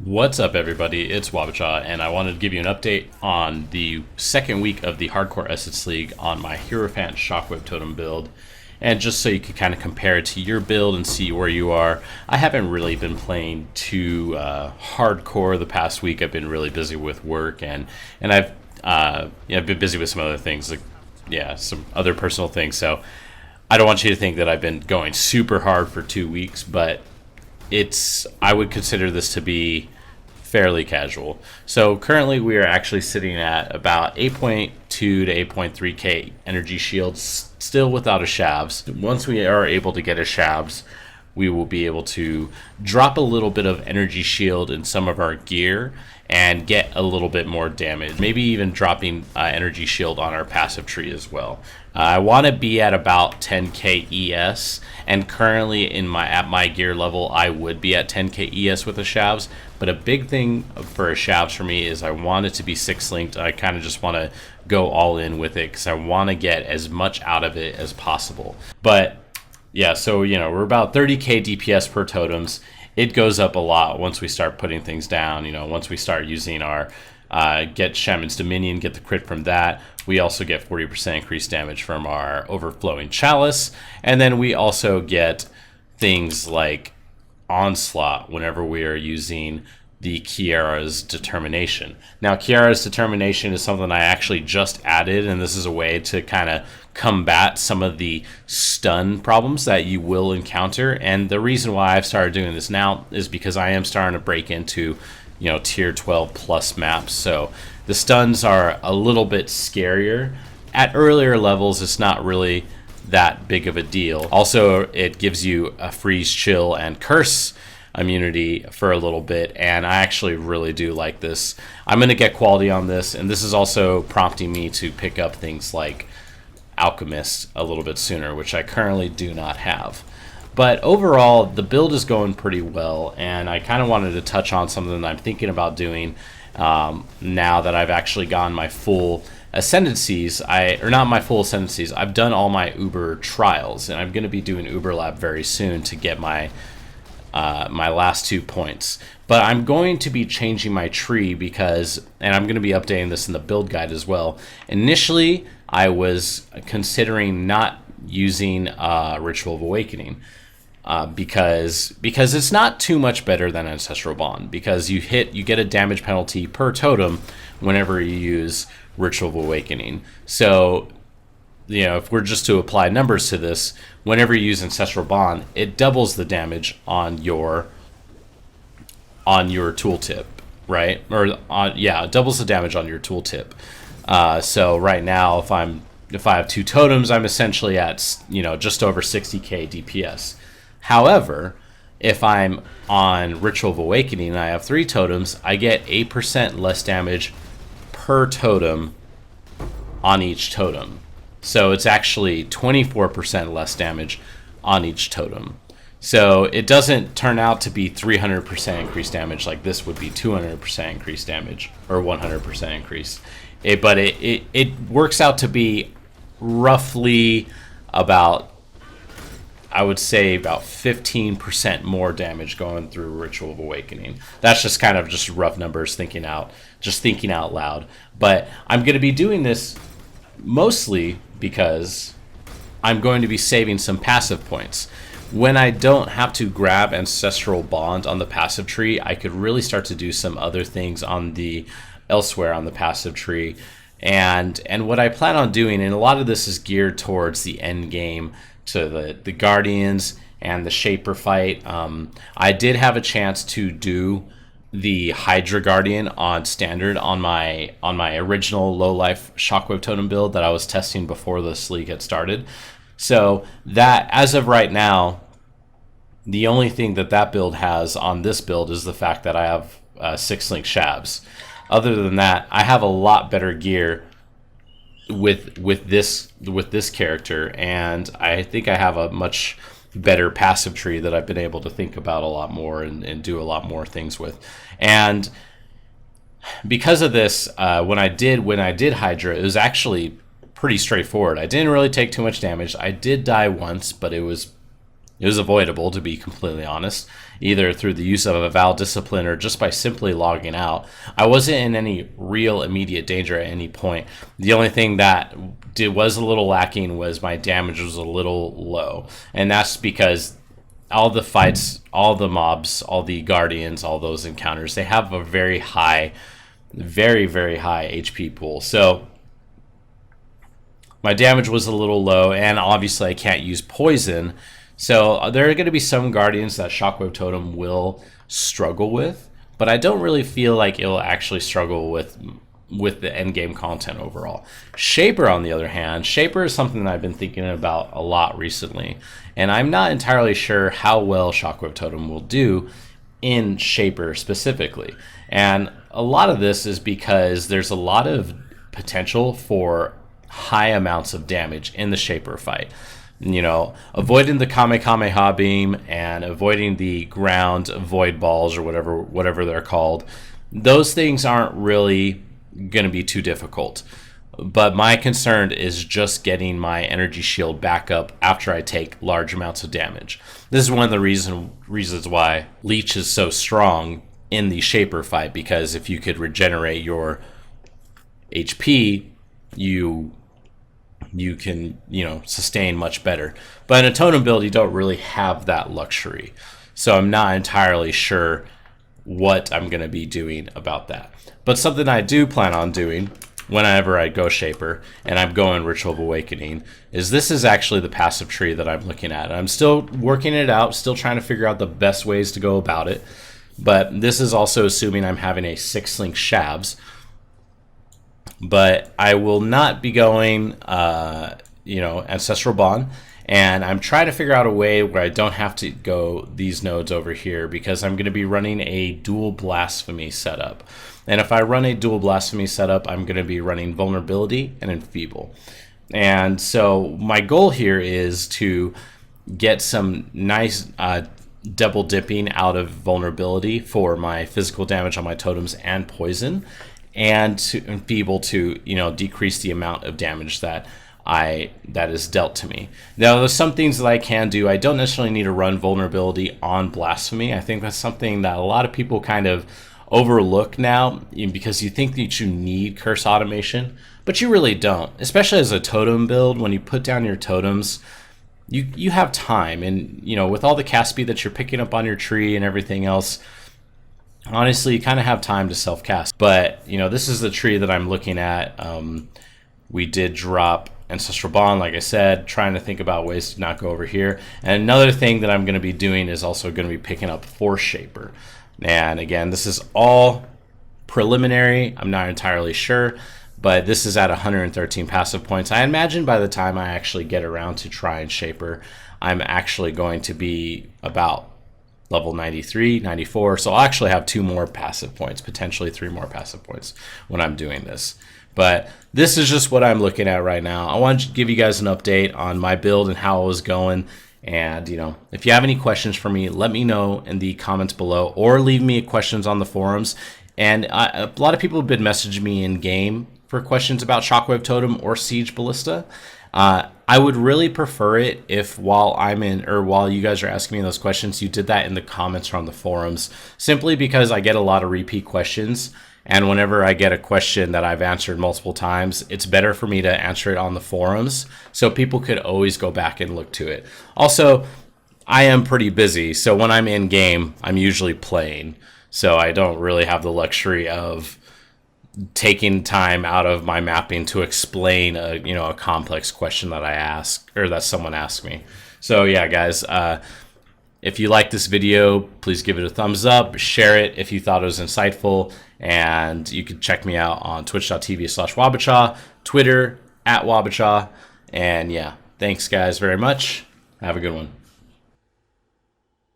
What's up, everybody? It's waba, and I wanted to give you an update on the second week of the Hardcore Essence League on my Hierophant Totem build. And just so you can kind of compare it to your build and see where you are. I haven't really been playing too hardcore the past week. I've been really busy with work, and I've been busy with some other things, like some other personal things. So I don't want you to think that I've been going super hard for 2 weeks, but I would consider this to be fairly casual. So currently we are actually sitting at about 8.2 to 8.3k energy shields, still without a shavs. Once we are able to get a shavs, we will be able to drop a little bit of energy shield in some of our gear and get a little bit more damage, maybe even dropping energy shield on our passive tree as well. I want to be at about 10k ES, and currently at my gear level I would be at 10k ES with a shavs, but a big thing for a shavs for me is I want it to be 6-linked. I kind of just want to go all in with it because I want to get as much out of it as possible. But yeah, so we're about 30k DPS per totems. It goes up a lot once we start putting things down. Once we start using our get Shaman's Dominion, get the crit from that. We also get 40% increased damage from our Overflowing Chalice. And then we also get things like Onslaught whenever we are using the Kiara's Determination. Now, Kiara's Determination is something I actually just added, and this is a way to kind of combat some of the stun problems that you will encounter. And the reason why I've started doing this now is because I am starting to break into tier 12 plus maps, so the stuns are a little bit scarier. At earlier levels, it's not really that big of a deal. Also, it gives you a freeze, chill, and curse immunity for a little bit, and I actually really do like this. I'm going to get quality on this, and this is also prompting me to pick up things like Alchemist a little bit sooner, which I currently do not have. But overall, the build is going pretty well, and I kind of wanted to touch on something that I'm thinking about doing now that I've actually gotten my full ascendancies. Or not my full ascendancies. I've done all my Uber trials, and I'm going to be doing Uber Lab very soon to get my my last 2 points. But I'm going to be changing my tree and I'm going to be updating this in the build guide as well. Initially, I was considering not using Ritual of Awakening. Because it's not too much better than Ancestral Bond, because you get a damage penalty per totem whenever you use Ritual of Awakening. So if we're just to apply numbers to this, whenever you use Ancestral Bond, it doubles the damage on your tooltip, right? It doubles the damage on your tooltip. So right now, if I have 2 totems, I'm essentially at just over 60k DPS. However, if I'm on Ritual of Awakening and I have 3 totems, I get 8% less damage per totem on each totem. So it's actually 24% less damage on each totem. So it doesn't turn out to be 300% increased damage like this would be 200% increased damage or 100% increase. But it works out to be roughly about, I would say, about 15% more damage going through Ritual of Awakening. That's just kind of just rough numbers, thinking out loud. But I'm going to be doing this mostly because I'm going to be saving some passive points. When I don't have to grab Ancestral Bond on the passive tree, I could really start to do some other things elsewhere on the passive tree. And what I plan on doing, and a lot of this is geared towards the end game, to the Guardians and the Shaper fight. I did have a chance to do the Hydra Guardian on standard on my original low life Shockwave Totem build that I was testing before this league had started. So that, as of right now, the only thing that build has on this build is the fact that I have 6-link shavs. Other than that, I have a lot better gear with this character, and I think I have a much better passive tree that I've been able to think about a lot more and do a lot more things with. And because of this, when I did Hydra, it was actually pretty straightforward. I didn't really take too much damage. I did die once, but it was It was avoidable, to be completely honest, either through the use of a Val discipline or just by simply logging out. I wasn't in any real immediate danger at any point. The only thing that was a little lacking was my damage was a little low. And that's because all the fights, all the mobs, all the guardians, all those encounters, they have a very high, very, very high HP pool. So my damage was a little low, and obviously I can't use poison. So there are going to be some guardians that Shockwave Totem will struggle with, but I don't really feel like it'll actually struggle with the end game content overall. Shaper, on the other hand, Shaper is something that I've been thinking about a lot recently, and I'm not entirely sure how well Shockwave Totem will do in Shaper specifically. And a lot of this is because there's a lot of potential for high amounts of damage in the Shaper fight. You know, avoiding the Kamehameha beam and avoiding the ground void balls or whatever they're called, those things aren't really going to be too difficult. But my concern is just getting my energy shield back up after I take large amounts of damage. This is one of the reasons why Leech is so strong in the Shaper fight, because if you could regenerate your HP, you can, sustain much better. But in a totem build, you don't really have that luxury. So I'm not entirely sure what I'm going to be doing about that. But something I do plan on doing whenever I go Shaper, and I'm going Ritual of Awakening, is this is actually the passive tree that I'm looking at. I'm still working it out, still trying to figure out the best ways to go about it. But this is also assuming I'm having a 6-link Shabs. But I will not be going, Ancestral Bond. And I'm trying to figure out a way where I don't have to go these nodes over here, because I'm going to be running a dual Blasphemy setup. And if I run a dual Blasphemy setup, I'm going to be running Vulnerability and Enfeeble. And so my goal here is to get some nice double dipping out of Vulnerability for my physical damage on my totems and poison, and to Enfeeble to decrease the amount of damage that is dealt to me. Now, there's some things that I can do. I don't necessarily need to run Vulnerability on Blasphemy. I think that's something that a lot of people kind of overlook now, because you think that you need curse automation, but you really don't. Especially as a totem build, when you put down your totems, you have time, and with all the cast speed that you're picking up on your tree and everything else, honestly, you kind of have time to self-cast. But, this is the tree that I'm looking at. We did drop Ancestral Bond, like I said, trying to think about ways to not go over here. And another thing that I'm going to be doing is also going to be picking up Force Shaper. And again, this is all preliminary. I'm not entirely sure, but this is at 113 passive points. I imagine by the time I actually get around to try and Shaper, I'm actually going to be about level 93, 94. So I'll actually have 2 more passive points, potentially 3 more passive points when I'm doing this. But this is just what I'm looking at right now. I wanted to give you guys an update on my build and how it was going. And, if you have any questions for me, let me know in the comments below, or leave me questions on the forums. And a lot of people have been messaging me in game for questions about Shockwave Totem or Siege Ballista. I would really prefer it if while you guys are asking me those questions, you did that in the comments or on the forums, simply because I get a lot of repeat questions. And whenever I get a question that I've answered multiple times, it's better for me to answer it on the forums, so people could always go back and look to it. Also, I am pretty busy, so when I'm in game, I'm usually playing. So I don't really have the luxury of taking time out of my mapping to explain a complex question that I ask, or that someone asked me. So yeah, guys, if you like this video, please give it a thumbs up, share it if you thought it was insightful, and you can check me out on twitch.tv/wabacha, Twitter @wabacha, and yeah, thanks guys very much. Have a good one.